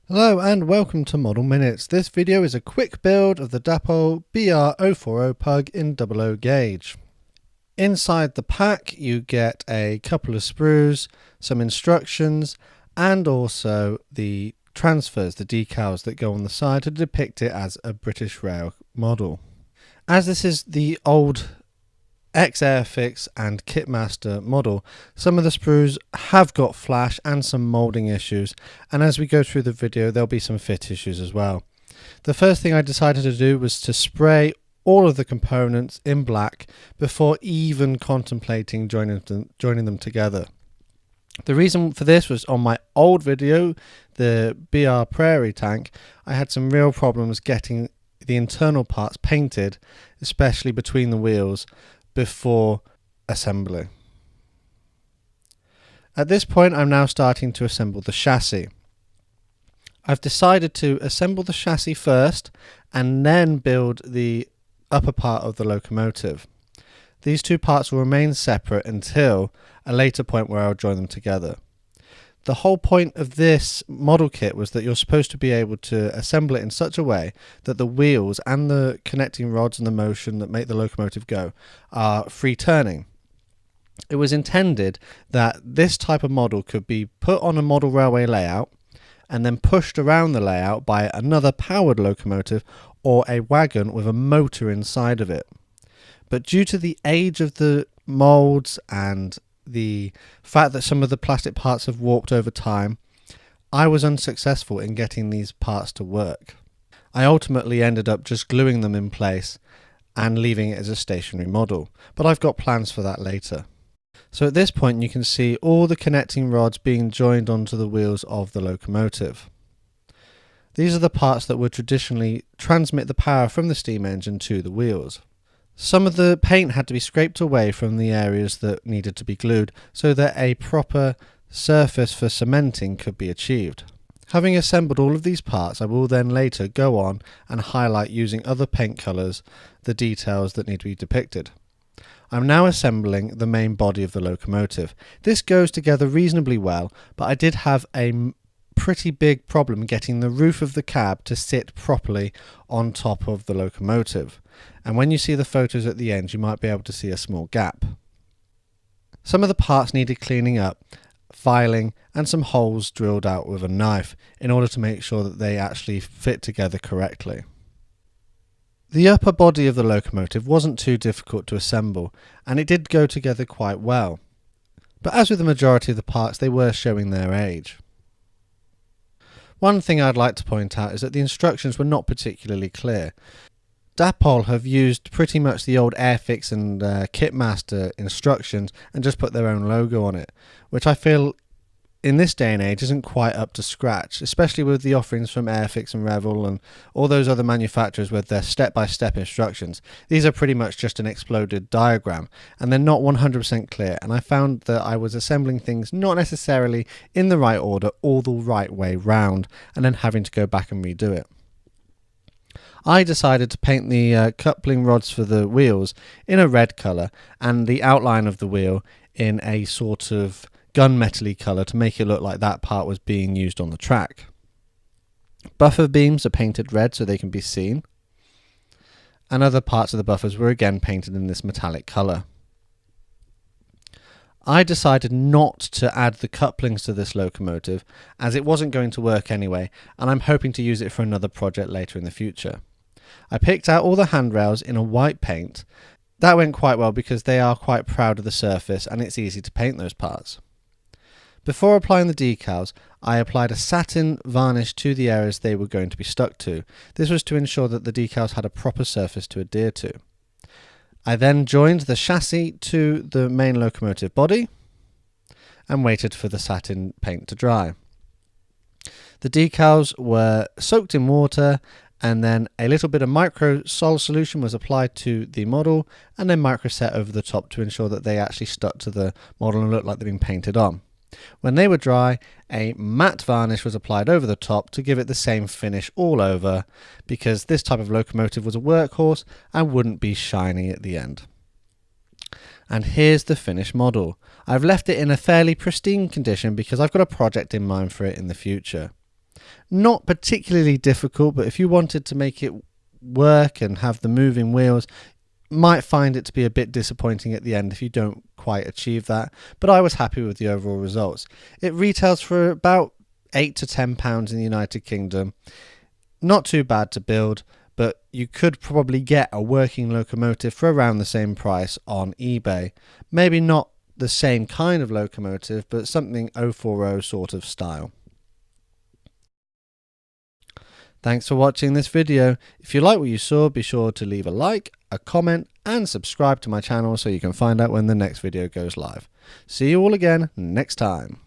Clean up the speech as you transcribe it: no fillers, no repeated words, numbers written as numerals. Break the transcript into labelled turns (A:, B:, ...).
A: Hello and welcome to Model Minutes. This video is a quick build of the Dapol BR040 Pug in 00 gauge. Inside the pack you get a couple of sprues, some instructions and also the transfers, the decals that go on the side to depict it as a British Rail model. As this is the old ex-Airfix and Kitmaster model, some of the sprues have got flash and some moulding issues, and as we go through the video there'll be some fit issues as well. The first thing I decided to do was to spray all of the components in black before even contemplating joining them together. The reason for this was on my old video, the BR Prairie tank, I had some real problems getting the internal parts painted, especially between the wheels, before assembly. At this point I'm now starting to assemble the chassis. I've decided to assemble the chassis first and then build the upper part of the locomotive. These two parts will remain separate until a later point where I'll join them together. The whole point of this model kit was that you're supposed to be able to assemble it in such a way that the wheels and the connecting rods and the motion that make the locomotive go are free turning. It was intended that this type of model could be put on a model railway layout and then pushed around the layout by another powered locomotive or a wagon with a motor inside of it. But due to the age of the moulds and the fact that some of the plastic parts have warped over time, I was unsuccessful in getting these parts to work. I ultimately ended up just gluing them in place and leaving it as a stationary model, but I've got plans for that later. So at this point you can see all the connecting rods being joined onto the wheels of the locomotive. These are the parts that would traditionally transmit the power from the steam engine to the wheels. Some of the paint had to be scraped away from the areas that needed to be glued so that a proper surface for cementing could be achieved. Having assembled all of these parts, I will then later go on and highlight using other paint colours the details that need to be depicted. I'm now assembling the main body of the locomotive. This goes together reasonably well, but I did have a pretty big problem getting the roof of the cab to sit properly on top of the locomotive, and when you see the photos at the end you might be able to see a small gap. Some of the parts needed cleaning up, filing and some holes drilled out with a knife in order to make sure that they actually fit together correctly. The upper body of the locomotive wasn't too difficult to assemble and it did go together quite well, but as with the majority of the parts they were showing their age. One thing I'd like to point out is that the instructions were not particularly clear. Dapol have used pretty much the old Airfix and Kitmaster instructions and just put their own logo on it, which I feel in this day and age isn't quite up to scratch, especially with the offerings from Airfix and Revel and all those other manufacturers with their step-by-step instructions. These are pretty much just an exploded diagram and they're not 100% clear, and I found that I was assembling things not necessarily in the right order all the right way round and then having to go back and redo it. I decided to paint the coupling rods for the wheels in a red colour and the outline of the wheel in a sort of gunmetal-y colour to make it look like that part was being used on the track. Buffer beams are painted red so they can be seen, and other parts of the buffers were again painted in this metallic colour. I decided not to add the couplings to this locomotive as it wasn't going to work anyway, and I'm hoping to use it for another project later in the future. I picked out all the handrails in a white paint. That went quite well because they are quite proud of the surface and it's easy to paint those parts. Before applying the decals, I applied a satin varnish to the areas they were going to be stuck to. This was to ensure that the decals had a proper surface to adhere to. I then joined the chassis to the main locomotive body and waited for the satin paint to dry. The decals were soaked in water and then a little bit of micro sol solution was applied to the model and then micro set over the top to ensure that they actually stuck to the model and looked like they'd been painted on. When they were dry, a matte varnish was applied over the top to give it the same finish all over, because this type of locomotive was a workhorse and wouldn't be shiny at the end. And here's the finished model. I've left it in a fairly pristine condition because I've got a project in mind for it in the future. Not particularly difficult, but if you wanted to make it work and have the moving wheels, might find it to be a bit disappointing at the end if you don't quite achieve that, but I was happy with the overall results. It retails for about £8 to £10 in the United Kingdom. Not too bad to build, but you could probably get a working locomotive for around the same price on eBay. Maybe not the same kind of locomotive, but something 040 sort of style. Thanks for watching this video. If you like what you saw, be sure to leave a like, a comment and subscribe to my channel so you can find out when the next video goes live. See you all again next time.